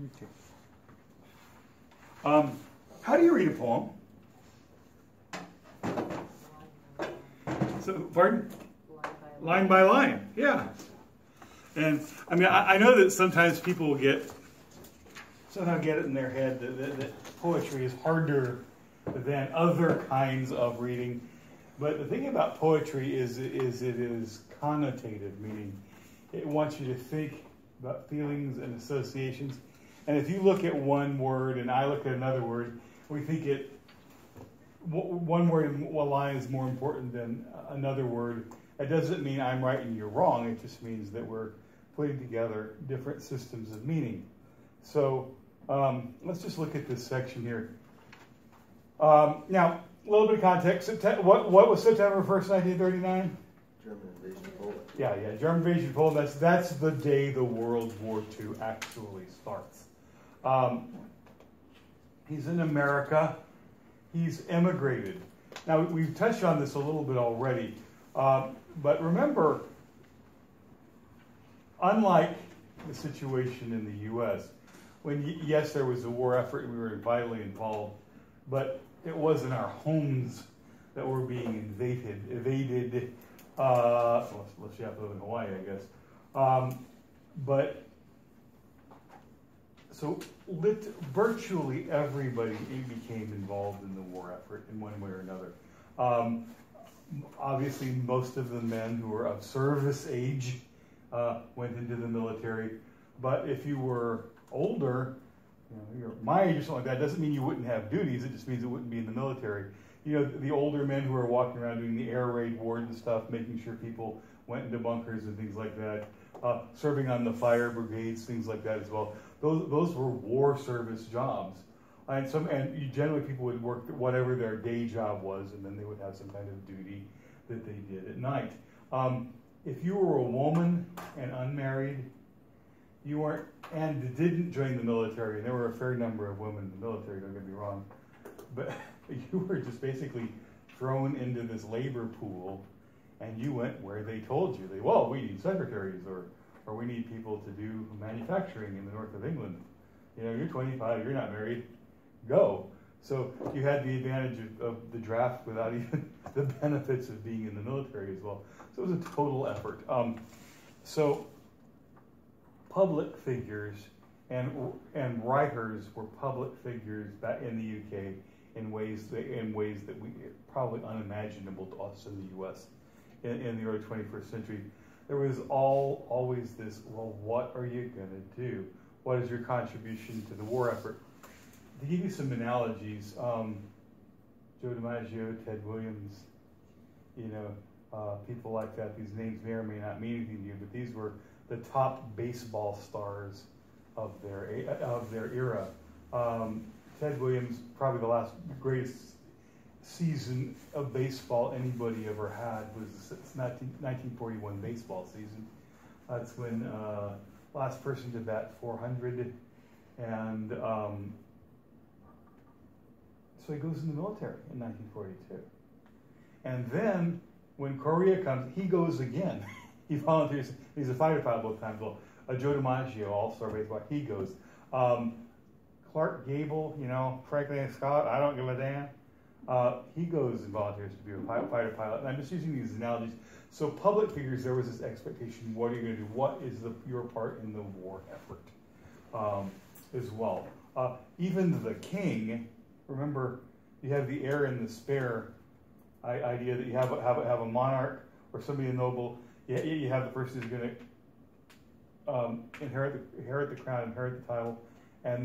Okay. How do you read a poem? So, pardon? Line by line, yeah. And I mean, I know that sometimes people somehow get it in their head that poetry is harder than other kinds of reading. But the thing about poetry is it is connotative, meaning it wants you to think about feelings and associations. And if you look at one word and I look at another word, we think one word in one line is more important than another word. It doesn't mean I'm right and you're wrong. It just means that we're putting together different systems of meaning. So let's just look at this section here. Now, a little bit of context. What was September 1st, 1939? German invasion of Poland. Yeah, German invasion of Poland. That's the day the World War II actually starts. He's in America. He's emigrated. Now, we've touched on this a little bit already. But remember, unlike the situation in the U.S., when, yes, there was a war effort and we were vitally involved, but it wasn't our homes that were being evaded. Unless you have to live in Hawaii, I guess. So virtually everybody became involved in the war effort in one way or another. Obviously, most of the men who were of service age went into the military. But if you were older, you're my age or something like that, doesn't mean you wouldn't have duties. It just means it wouldn't be in the military. You know, the older men who are walking around doing the air raid ward and stuff, making sure people went into bunkers and things like that, serving on the fire brigades, things like that as well. Those were war service jobs. And generally people would work whatever their day job was, and then they would have some kind of duty that they did at night. If you were a woman and unmarried, you weren't, and didn't join the military, and there were a fair number of women in the military, don't get me wrong, but you were just basically thrown into this labor pool, and you went where they told you. We need secretaries, or we need people to do manufacturing in the north of England. You know, you're 25, you're not married, go. So you had the advantage of the draft without even the benefits of being in the military as well. So it was a total effort. So public figures and writers were public figures back in the UK in ways that we probably unimaginable to us in the U.S. in the early 21st century. There was always this, well, what are you going to do? What is your contribution to the war effort? To give you some analogies, Joe DiMaggio, Ted Williams, people like that. These names may or may not mean anything to you, but these were the top baseball stars of their era. Ted Williams, probably the last greatest season of baseball anybody ever had was the 1941 baseball season. That's when last person to bat 400, and so he goes in the military in 1942. And then when Korea comes, he goes again. He volunteers. He's a fighter pilot both times. Well, Joe DiMaggio, all-star baseball, he goes. Clark Gable, Franklin Scott, I don't give a damn. He goes and volunteers to be a fighter pilot. And I'm just using these analogies. So public figures, there was this expectation, what are you going to do? What is your part in the war effort as well? Even the king, remember, you have the heir and the spare idea that you have a monarch or somebody noble. You have the person who's going to inherit the crown, inherit the title, and then